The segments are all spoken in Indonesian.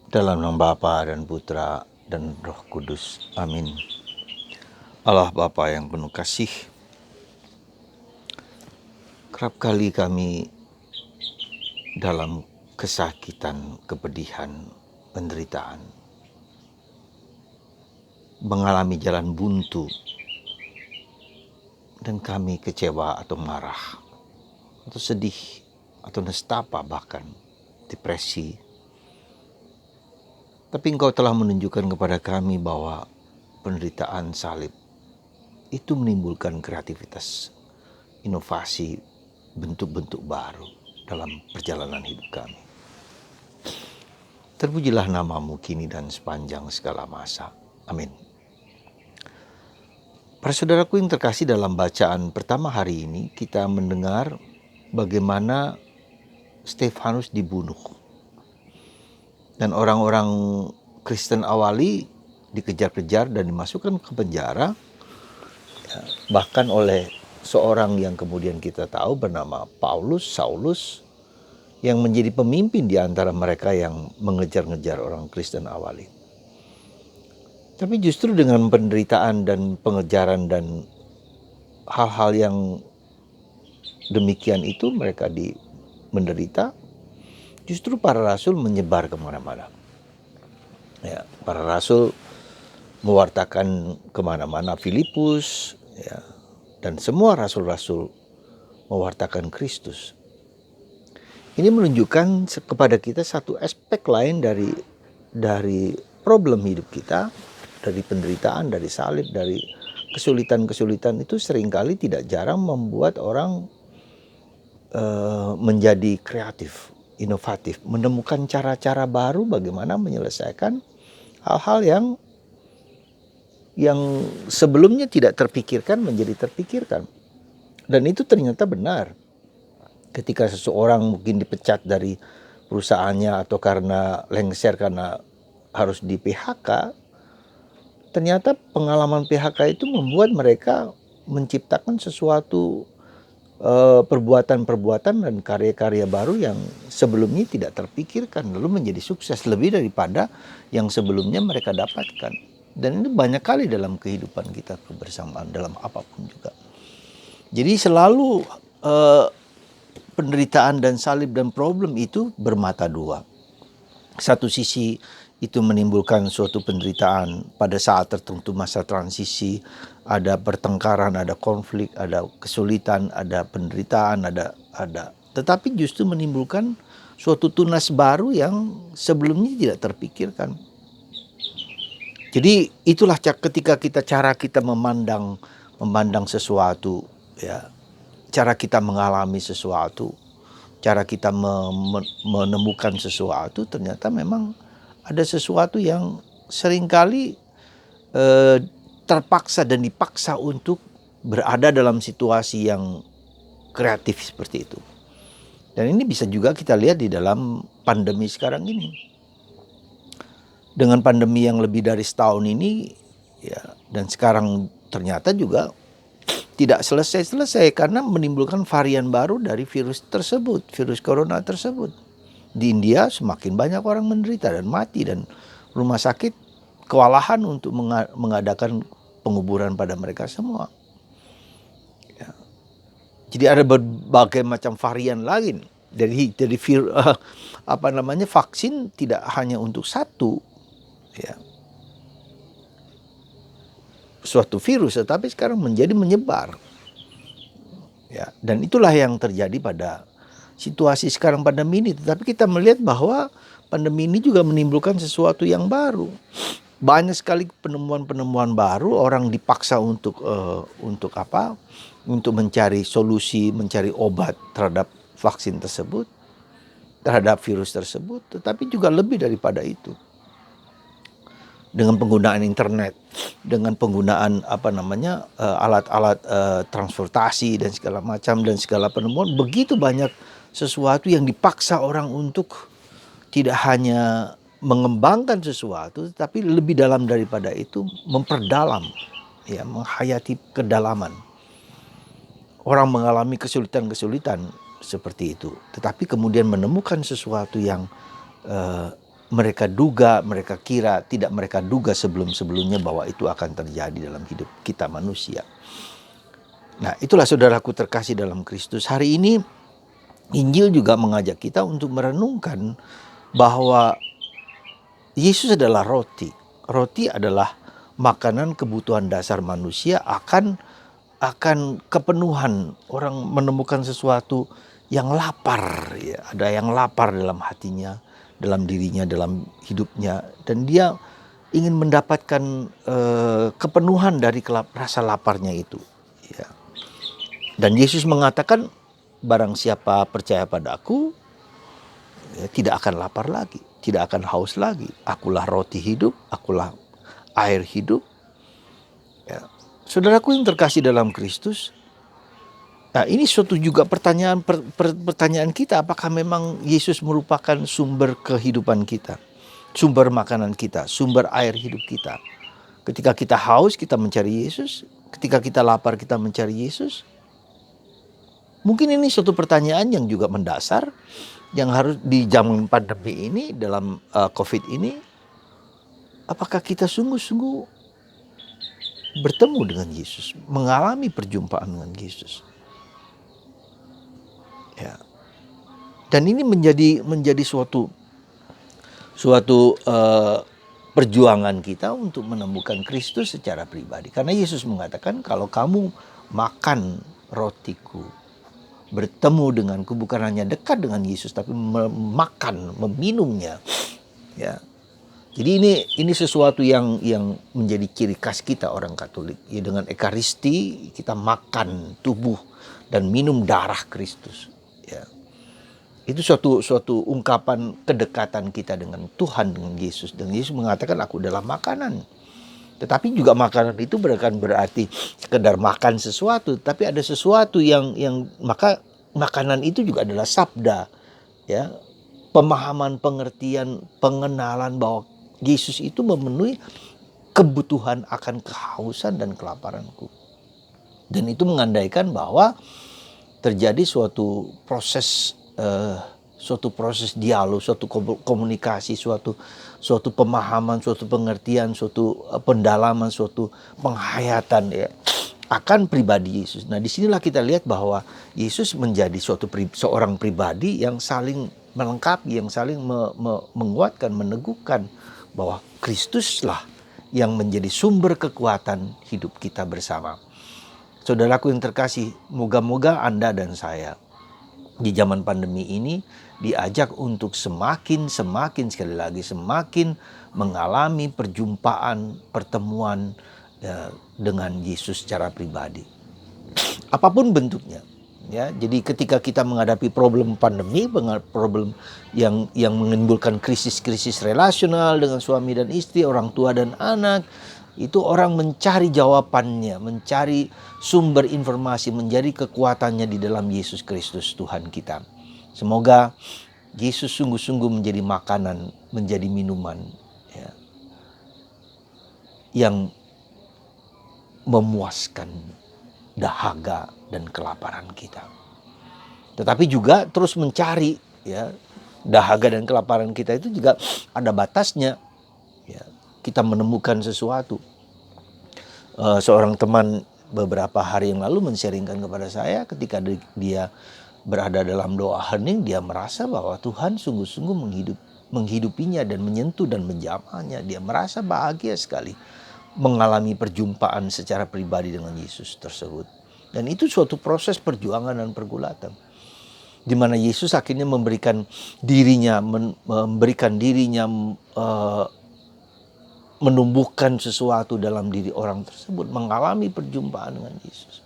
Dalam nama Bapa dan Putra dan Roh Kudus. Amin. Allah Bapa yang penuh kasih, kerap kali kami dalam kesakitan, kepedihan, penderitaan, mengalami jalan buntu, dan kami kecewa atau marah, atau sedih, atau nestapa, bahkan depresi. Tapi Engkau telah menunjukkan kepada kami bahwa penderitaan salib itu menimbulkan kreativitas, inovasi, bentuk-bentuk baru dalam perjalanan hidup kami. Terpujilah namamu kini dan sepanjang segala masa. Amin. Para saudaraku yang terkasih, dalam bacaan pertama hari ini kita mendengar bagaimana Stefanus dibunuh. Dan orang-orang Kristen awali dikejar-kejar dan dimasukkan ke penjara, bahkan oleh seorang yang kemudian kita tahu bernama Saulus, yang menjadi pemimpin di antara mereka yang mengejar-ngejar orang Kristen awali. Tapi justru dengan penderitaan dan pengejaran dan hal-hal yang demikian itu mereka menderita, justru para rasul menyebar kemana-mana. Ya, para rasul mewartakan kemana-mana, Filipus, ya, dan semua rasul-rasul mewartakan Kristus. Ini menunjukkan kepada kita satu aspek lain dari problem hidup kita, dari penderitaan, dari salib, dari kesulitan-kesulitan itu seringkali tidak jarang membuat orang menjadi kreatif, inovatif, menemukan cara-cara baru bagaimana menyelesaikan hal-hal yang sebelumnya tidak terpikirkan menjadi terpikirkan. Dan itu ternyata benar. Ketika seseorang mungkin dipecat dari perusahaannya atau karena lengser karena harus di PHK, ternyata pengalaman PHK itu membuat mereka menciptakan sesuatu perbuatan-perbuatan dan karya-karya baru yang sebelumnya tidak terpikirkan, lalu menjadi sukses lebih daripada yang sebelumnya mereka dapatkan. Dan ini banyak kali dalam kehidupan kita kebersamaan, dalam apapun juga. Jadi selalu penderitaan dan salib dan problem itu bermata dua. Satu sisi itu menimbulkan suatu penderitaan pada saat tertentu, masa transisi, ada pertengkaran, ada konflik, ada kesulitan, ada penderitaan, ada. Tetapi justru menimbulkan suatu tunas baru yang sebelumnya tidak terpikirkan. Jadi itulah ketika cara kita memandang sesuatu, ya, cara kita mengalami sesuatu, cara kita menemukan sesuatu, ternyata memang ada sesuatu yang seringkali terpaksa dan dipaksa untuk berada dalam situasi yang kreatif seperti itu. Dan ini bisa juga kita lihat di dalam pandemi sekarang ini. Dengan pandemi yang lebih dari setahun ini, ya, dan sekarang ternyata juga tidak selesai-selesai karena menimbulkan varian baru dari virus tersebut, virus corona tersebut. Di India semakin banyak orang menderita dan mati, dan rumah sakit kewalahan untuk mengadakan penguburan pada mereka semua. Ya. Jadi ada berbagai macam varian lain. Jadi vaksin tidak hanya untuk satu, ya, suatu virus, tetapi sekarang menjadi menyebar. Ya, dan itulah yang terjadi pada situasi sekarang pandemi ini. Tetapi kita melihat bahwa pandemi ini juga menimbulkan sesuatu yang baru. Banyak sekali penemuan-penemuan baru. Orang dipaksa untuk mencari solusi, mencari obat terhadap vaksin tersebut, terhadap virus tersebut. Tetapi juga lebih daripada itu. Dengan penggunaan internet, dengan penggunaan alat-alat transportasi dan segala macam, dan segala penemuan, begitu banyak sesuatu yang dipaksa orang untuk tidak hanya mengembangkan sesuatu, tapi lebih dalam daripada itu, memperdalam, ya, menghayati kedalaman. Orang mengalami kesulitan-kesulitan seperti itu, tetapi kemudian menemukan sesuatu yang mereka duga, mereka kira, tidak mereka duga sebelum-sebelumnya bahwa itu akan terjadi dalam hidup kita manusia. Nah, itulah saudaraku terkasih dalam Kristus. Hari ini Injil juga mengajak kita untuk merenungkan bahwa Yesus adalah roti. Roti adalah makanan kebutuhan dasar manusia akan kepenuhan. Orang menemukan sesuatu yang lapar, ya. Ada yang lapar dalam hatinya, dalam dirinya, dalam hidupnya, dan dia ingin mendapatkan kepenuhan dari rasa laparnya itu, ya. Dan Yesus mengatakan, barang siapa percaya padaku, ya, tidak akan lapar lagi, tidak akan haus lagi. Akulah roti hidup, akulah air hidup. Ya. Saudaraku yang terkasih dalam Kristus, nah ini suatu juga pertanyaan kita, apakah memang Yesus merupakan sumber kehidupan kita, sumber makanan kita, sumber air hidup kita. Ketika kita haus, kita mencari Yesus. Ketika kita lapar, kita mencari Yesus. Mungkin ini suatu pertanyaan yang juga mendasar, yang harus di zaman pandemi ini, dalam COVID ini, apakah kita sungguh-sungguh bertemu dengan Yesus, mengalami perjumpaan dengan Yesus? Ya. Dan ini menjadi suatu perjuangan kita untuk menemukan Kristus secara pribadi. Karena Yesus mengatakan, kalau kamu makan rotiku, bertemu denganku, bukan hanya dekat dengan Yesus, tapi memakan, meminumnya, ya. Jadi ini sesuatu yang menjadi ciri khas kita orang Katolik. Ya, dengan Ekaristi kita makan tubuh dan minum darah Kristus, ya. Itu suatu ungkapan kedekatan kita dengan Tuhan, dengan Yesus. Dan Yesus mengatakan, aku adalah makanan. Tetapi juga makanan itu bukan berarti sekedar makan sesuatu, tapi ada sesuatu yang maka makanan itu juga adalah sabda, ya. Pemahaman, pengertian, pengenalan bahwa Yesus itu memenuhi kebutuhan akan kehausan dan kelaparanku. Dan itu mengandaikan bahwa terjadi suatu proses dialog, suatu komunikasi, suatu pemahaman, suatu pengertian, suatu pendalaman, suatu penghayatan, ya, akan pribadi Yesus. Nah, disinilah kita lihat bahwa Yesus menjadi seorang pribadi yang saling melengkapi, yang saling menguatkan, meneguhkan bahwa Kristuslah yang menjadi sumber kekuatan hidup kita bersama. Saudaraku yang terkasih, moga-moga Anda dan saya di zaman pandemi ini diajak untuk semakin sekali lagi semakin mengalami perjumpaan, pertemuan dengan Yesus secara pribadi. Apapun bentuknya, ya. Jadi ketika kita menghadapi problem pandemi, problem yang menimbulkan krisis relasional dengan suami dan istri, orang tua dan anak, itu orang mencari jawabannya, mencari sumber informasi, mencari kekuatannya di dalam Yesus Kristus Tuhan kita. Semoga Yesus sungguh-sungguh menjadi makanan, menjadi minuman, ya, yang memuaskan dahaga dan kelaparan kita. Tetapi juga terus mencari, ya, dahaga dan kelaparan kita itu juga ada batasnya, ya. Kita menemukan sesuatu. Seorang teman beberapa hari yang lalu men-sharingkan kepada saya, ketika dia berada dalam doa hening, dia merasa bahwa Tuhan sungguh-sungguh menghidupinya dan menyentuh dan menjamahnya. Dia merasa bahagia sekali mengalami perjumpaan secara pribadi dengan Yesus tersebut. Dan itu suatu proses perjuangan dan pergulatan, di mana Yesus akhirnya memberikan dirinya, menumbuhkan sesuatu dalam diri orang tersebut, mengalami perjumpaan dengan Yesus.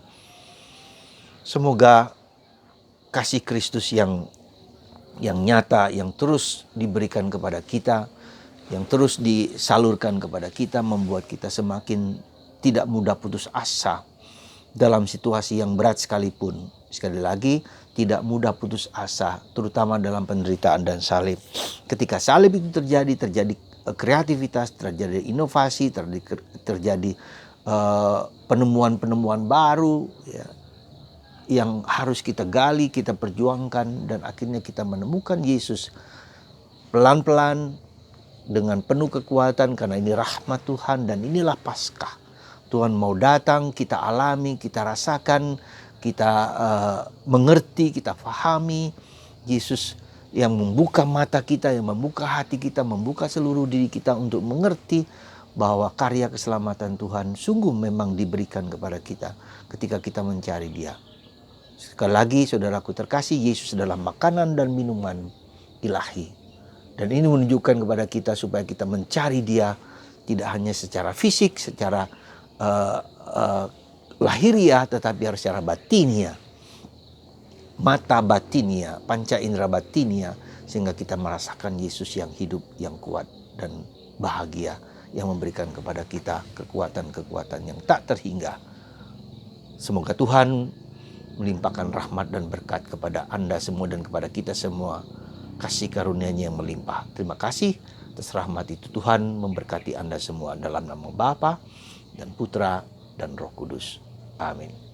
Semoga kasih Kristus yang nyata, yang terus diberikan kepada kita, yang terus disalurkan kepada kita, membuat kita semakin tidak mudah putus asa dalam situasi yang berat sekalipun. Sekali lagi, tidak mudah putus asa, terutama dalam penderitaan dan salib. Ketika salib itu terjadi kreativitas, terjadi inovasi, terjadi penemuan-penemuan baru, ya, yang harus kita gali, kita perjuangkan, dan akhirnya kita menemukan Yesus. Pelan-pelan dengan penuh kekuatan karena ini rahmat Tuhan dan inilah Paskah. Tuhan mau datang, kita alami, kita rasakan, kita mengerti, kita pahami. Yesus yang membuka mata kita, yang membuka hati kita, membuka seluruh diri kita untuk mengerti bahwa karya keselamatan Tuhan sungguh memang diberikan kepada kita ketika kita mencari Dia. Sekali lagi saudaraku terkasih, Yesus adalah makanan dan minuman ilahi. Dan ini menunjukkan kepada kita supaya kita mencari Dia tidak hanya secara fisik, secara lahiriah, tetapi harus secara batinia. Mata batinia, panca indera batinia, sehingga kita merasakan Yesus yang hidup, yang kuat dan bahagia, yang memberikan kepada kita kekuatan-kekuatan yang tak terhingga. Semoga Tuhan melimpahkan rahmat dan berkat kepada Anda semua dan kepada kita semua, kasih karunia-Nya yang melimpah. Terima kasih atas rahmat itu. Tuhan memberkati Anda semua dalam nama Bapa dan Putra dan Roh Kudus. Amin.